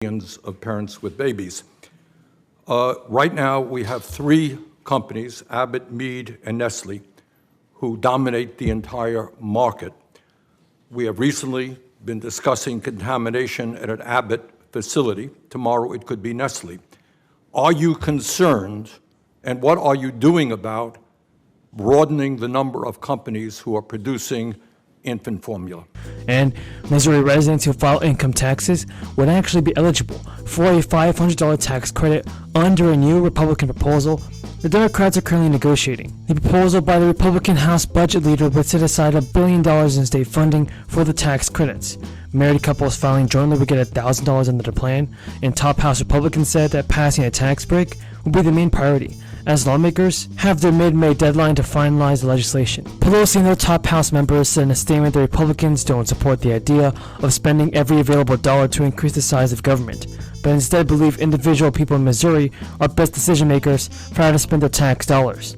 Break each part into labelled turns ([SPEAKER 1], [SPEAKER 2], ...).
[SPEAKER 1] millions of parents with babies. Right now, we have three companies, Abbott, Mead, and Nestle, who dominate the entire market. We have recently been discussing contamination at an Abbott facility. Tomorrow, it could be Nestle. Are you concerned, and what are you doing about broadening the number of companies who are producing infant formula?
[SPEAKER 2] And Missouri residents who file income taxes would actually be eligible for a $500 tax credit under a new Republican proposal the Democrats are currently negotiating. The proposal by the Republican House budget leader would set aside $1 billion in state funding for the tax credits. Married couples filing jointly would get $1,000 under the plan, and top House Republicans said that passing a tax break would be the main priority, as lawmakers have their mid-May deadline to finalize the legislation. Pelosi and their top House members said in a statement that Republicans don't support the idea of spending every available dollar to increase the size of government, but instead believe individual people in Missouri are best decision makers for how to spend their tax dollars.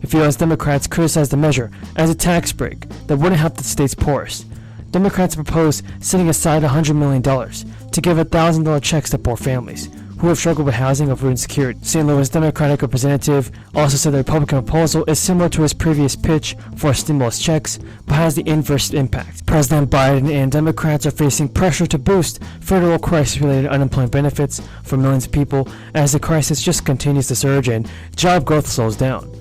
[SPEAKER 2] If U.S. Democrats criticize the measure as a tax break that wouldn't help the state's poorest, Democrats propose setting aside $100 million to give $1,000 checks to poor families who have struggled with housing or food insecurity. St. Louis Democratic representative also said the Republican proposal is similar to his previous pitch for stimulus checks, but has the inverse impact. President Biden and Democrats are facing pressure to boost federal crisis-related unemployment benefits for millions of people as the crisis just continues to surge and job growth slows down.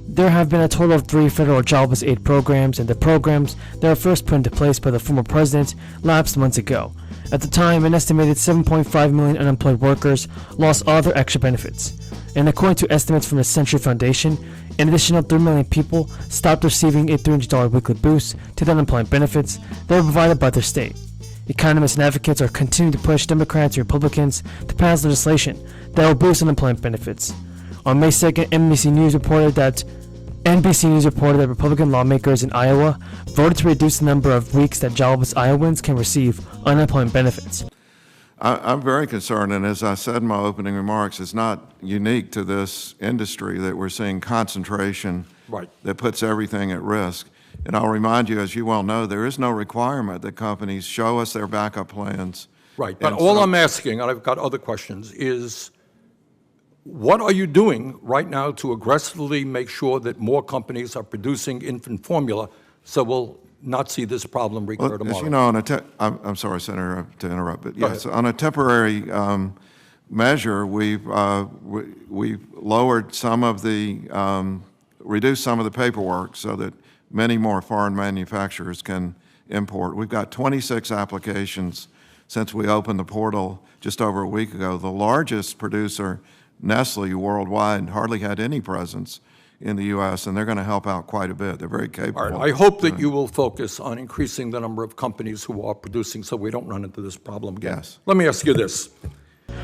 [SPEAKER 2] There have been a total of 3 federal jobless aid programs, and the programs that were first put into place by the former president lapsed months ago. At the time, an estimated 7.5 million unemployed workers lost all their extra benefits. And according to estimates from the Century Foundation, an additional 3 million people stopped receiving a $300 weekly boost to the unemployment benefits that were provided by their state. Economists and advocates are continuing to push Democrats and Republicans to pass legislation that will boost unemployment benefits. On May 2nd, NBC News reported that Republican lawmakers in Iowa voted to reduce the number of weeks that jobless Iowans can receive unemployment benefits.
[SPEAKER 3] I'm very concerned, and as I said in my opening remarks, it's not unique to this industry that we're seeing concentration that puts everything at risk. And I'll remind you, as you well know, there is no requirement that companies show us their backup plans.
[SPEAKER 1] Right, but all I'm asking, and I've got other questions, is what are you doing right now to aggressively make sure that more companies are producing infant formula so we'll not see this problem recur tomorrow?
[SPEAKER 3] As you know, I'm sorry, Senator, to interrupt, but yes, on a temporary measure, we've lowered some of the, reduced some of the paperwork so that many more foreign manufacturers can import. We've got 26 applications since we opened the portal just over a week ago. The largest producer, Nestle, worldwide, hardly had any presence in the U.S., and they're going to help out quite a bit. They're very capable.
[SPEAKER 1] All right. I hope that you will focus on increasing the number of companies who are producing so we don't run into this problem again.
[SPEAKER 3] Yes.
[SPEAKER 1] Let me ask you this.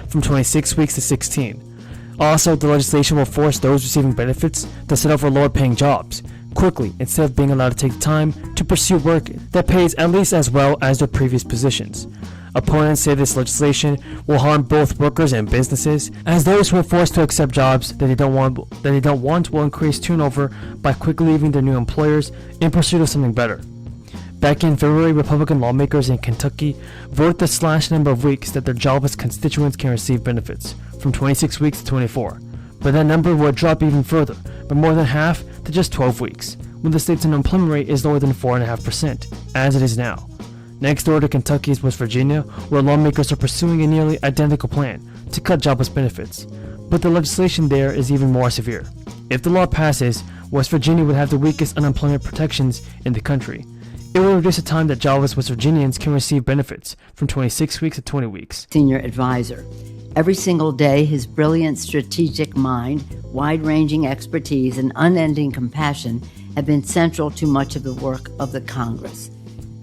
[SPEAKER 2] From 26 weeks to 16. Also, the legislation will force those receiving benefits to settle for lower-paying jobs quickly instead of being allowed to take time to pursue work that pays at least as well as their previous positions. Opponents say this legislation will harm both workers and businesses, as those who are forced to accept jobs that they don't want will increase turnover by quickly leaving their new employers in pursuit of something better. Back in February, Republican lawmakers in Kentucky voted to slash the number of weeks that their jobless constituents can receive benefits from 26 weeks to 24, but that number would drop even further, by more than half to just 12 weeks, when the state's unemployment rate is lower than 4.5%, as it is now. Next door to Kentucky is West Virginia, where lawmakers are pursuing a nearly identical plan to cut jobless benefits. But the legislation there is even more severe. If the law passes, West Virginia would have the weakest unemployment protections in the country. It will reduce the time that jobless West Virginians can receive benefits from 26 weeks to 20 weeks.
[SPEAKER 4] Senior advisor. Every single day, his brilliant strategic mind, wide-ranging expertise, and unending compassion have been central to much of the work of the Congress.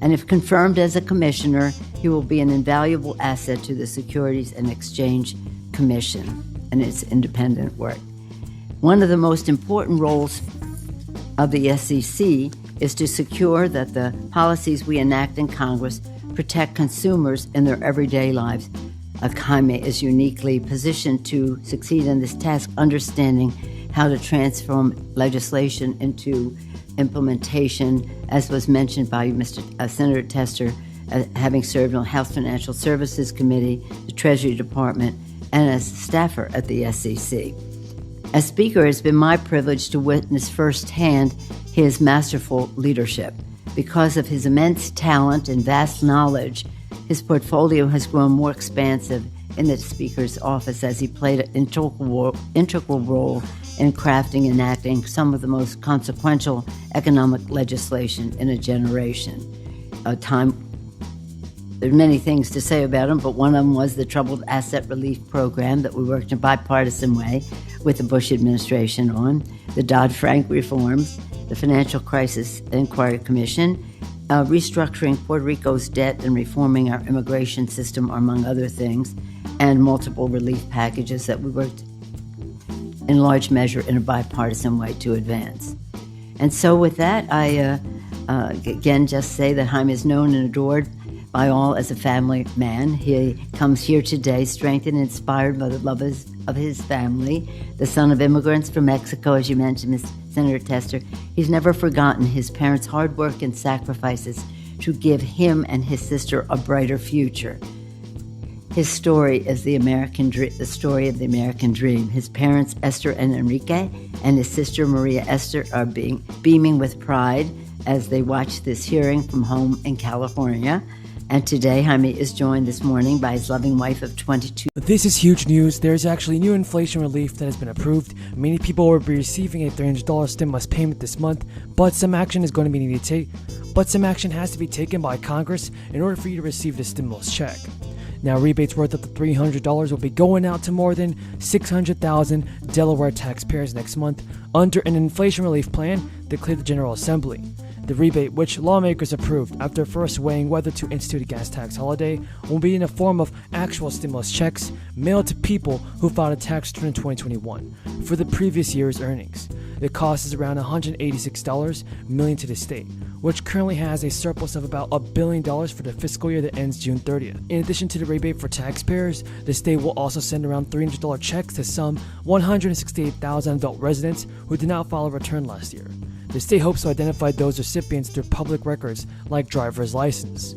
[SPEAKER 4] And if confirmed as a commissioner, he will be an invaluable asset to the Securities and Exchange Commission and its independent work. One of the most important roles of the SEC is to secure that the policies we enact in Congress protect consumers in their everyday lives. CAIME is uniquely positioned to succeed in this task, understanding how to transform legislation into implementation, as was mentioned by Senator Tester. having served on House Financial Services Committee, the Treasury Department, and as staffer at the SEC. As Speaker, it's been my privilege to witness firsthand his masterful leadership. Because of his immense talent and vast knowledge, his portfolio has grown more expansive in the Speaker's office as he played an integral role in crafting and enacting some of the most consequential economic legislation in a generation. There are many things to say about him, but one of them was the Troubled Asset Relief Program that we worked in a bipartisan way with the Bush administration on, the Dodd-Frank reforms, the Financial Crisis Inquiry Commission, restructuring Puerto Rico's debt and reforming our immigration system, among other things, and multiple relief packages that we worked in large measure in a bipartisan way to advance. And so with that, I again just say that Jaime is known and adored by all as a family man. He comes here today strengthened and inspired by the love of his family, the son of immigrants from Mexico, as you mentioned, Ms. Senator Tester. He's never forgotten his parents' hard work and sacrifices to give him and his sister a brighter future. His story is the story of the American dream. His parents, Esther and Enrique, and his sister, Maria Esther, are beaming with pride as they watch this hearing from home in California. And today, Jaime is joined this morning by his loving wife of 22.
[SPEAKER 2] This is huge news. There's actually new inflation relief that has been approved. Many people will be receiving a $300 stimulus payment this month, but some action is going to be needed. But some action has to be taken by Congress in order for you to receive the stimulus check. Now, rebates worth up to $300 will be going out to more than 600,000 Delaware taxpayers next month under an inflation relief plan declared the General Assembly. The rebate, which lawmakers approved after first weighing whether to institute a gas tax holiday, will be in the form of actual stimulus checks mailed to people who filed a tax return in 2021 for the previous year's earnings. The cost is around $186 million to the state, which currently has a surplus of about $1 billion for the fiscal year that ends June 30th. In addition to the rebate for taxpayers, the state will also send around $300 checks to some 168,000 adult residents who did not file a return last year. The state hopes to identify those recipients through public records like driver's license.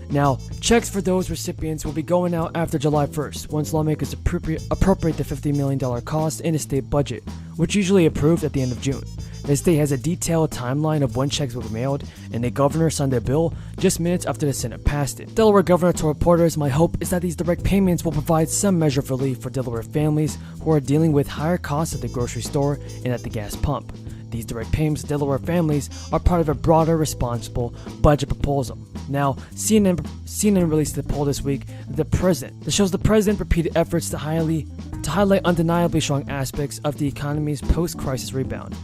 [SPEAKER 2] Now, checks for those recipients will be going out after July 1st, once lawmakers appropriate the $50 million cost in the state budget, which usually approved at the end of June. The state has a detailed timeline of when checks will be mailed, and the governor signed a bill just minutes after the Senate passed it. Delaware Governor told reporters, "My hope is that these direct payments will provide some measure of relief for Delaware families who are dealing with higher costs at the grocery store and at the gas pump. These direct payments to Delaware families are part of a broader, responsible budget proposal." Now, CNN released a poll this week that shows the president repeated efforts to highlight undeniably strong aspects of the economy's post-crisis rebound.